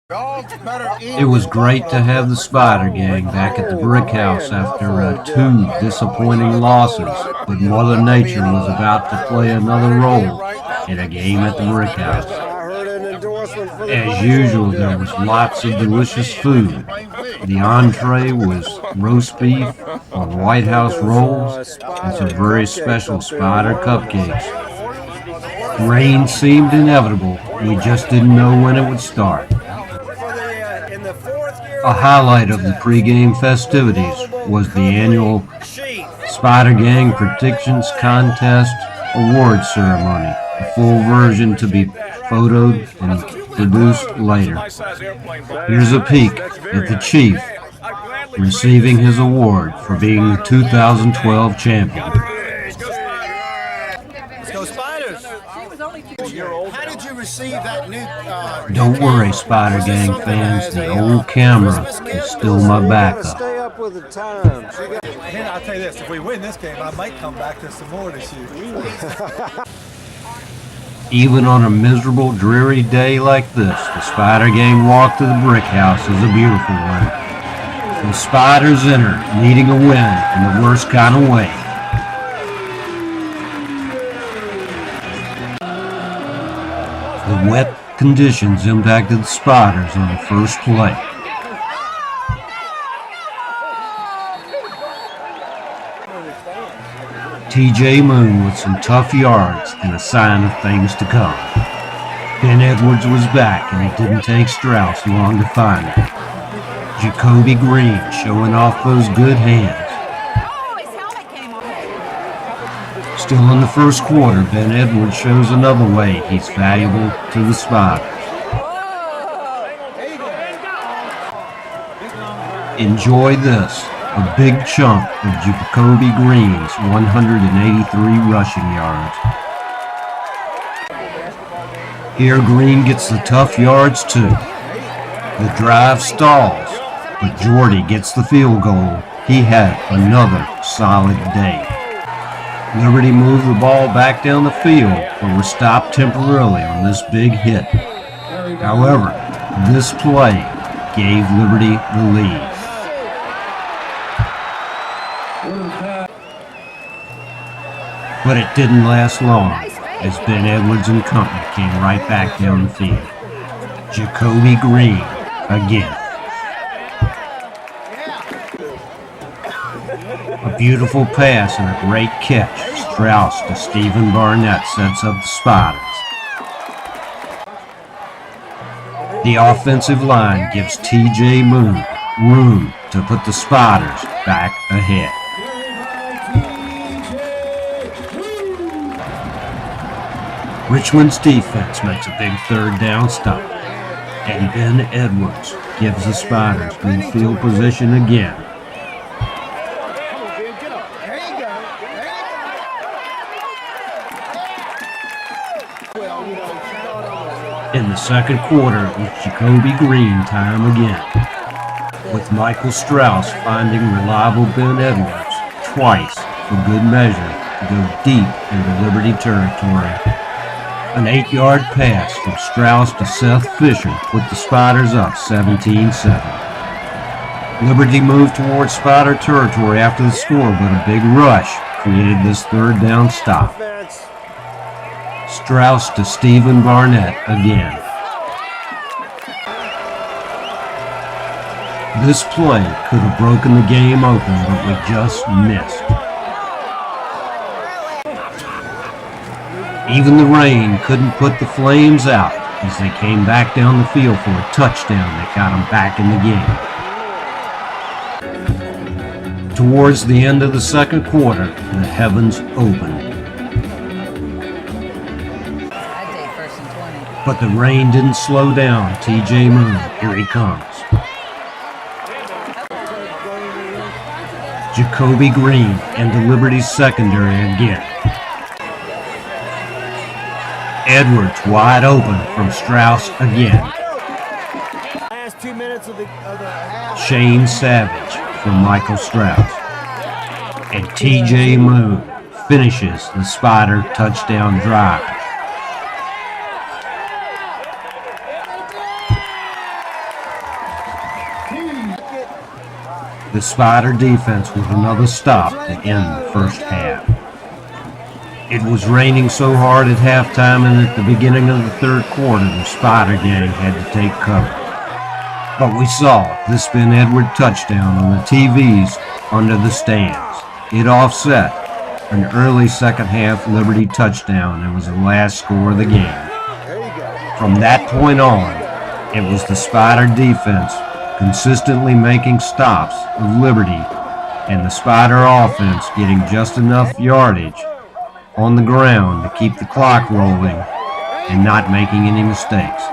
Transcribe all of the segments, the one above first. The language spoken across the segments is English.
It was great to have the Spider Gang back at the brick house after 2 disappointing losses, but Mother Nature was about to play another role in a game at the brick house. As usual, there was lots of delicious food. The entree was roast beef on White House rolls and some very special Spider cupcakes. Rain seemed inevitable. We just didn't know when it would start. A highlight of the pregame festivities was the annual Spider Gang Predictions Contest award ceremony, a full version to be photoed and produced later. Here's a peek at the Chief receiving his award for being the 2012 champion. Let's go Spiders! How did you receive that new... Don't worry, Spider Gang fans, the old camera is still my backup. Stay up with the times. And I'll tell you this, if we win this game, I might come back to some more to shoot. Even on a miserable, dreary day like this, the Spider Gang walk to the brick house is a beautiful one. The Spiders enter, needing a win in the worst kind of way. The wet conditions impacted the Spiders on the first play. TJ Moon with some tough yards and a sign of things to come. Ben Edwards was back, and it didn't take Strauss long to find him. Jacobi Green showing off those good hands. Still in the first quarter, Ben Edwards shows another way he's valuable to the Spiders. Enjoy this. A big chunk of Jacobi Green's 183 rushing yards. Here Green gets the tough yards too. The drive stalls, but Jordy gets the field goal. He had another solid day. Liberty moved the ball back down the field, but was stopped temporarily on this big hit. However, this play gave Liberty the lead. But it didn't last long, as Ben Edwards and company came right back down the field. Jacobi Green again. A beautiful pass and a great catch. Strauss to Stephen Barnett sets up the Spiders. The offensive line gives TJ Moon room to put the Spiders back ahead. Richmond's defense makes a big third down stop, and Ben Edwards gives the Spiders good field position again. In the second quarter, it was Jacobi Green time again, with Michael Strauss finding reliable Ben Edwards twice for good measure to go deep into Liberty territory. An 8-yard pass from Strauss to Seth Fisher put the Spiders up 17-7. Liberty moved towards Spider territory after the score, but a big rush created this third down stop. Strauss to Stephen Barnett again. This play could have broken the game open, but we just missed. Even the rain couldn't put the Flames out as they came back down the field for a touchdown that got them back in the game. Towards the end of the second quarter, the heavens opened. But the rain didn't slow down TJ Moon. Here he comes. Jacobi Green into Liberty's secondary again. Edwards wide open from Strauss again. Last 2 minutes of the half. Shane Savage from Michael Strauss. And TJ Moon finishes the Spider touchdown drive. the Spider defense with another stop to end the first half. It was raining so hard at halftime and at the beginning of the third quarter, the Spider gang had to take cover. But we saw the Spin Edward touchdown on the TVs under the stands. It offset an early second half Liberty touchdown and was the last score of the game. From that point on, it was the Spider defense consistently making stops with Liberty and the Spider offense getting just enough yardage on the ground to keep the clock rolling and not making any mistakes.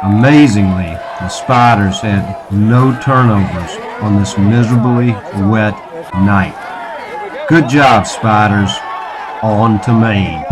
Amazingly, the Spiders had no turnovers on this miserably wet night. Good job, Spiders. On to Maine.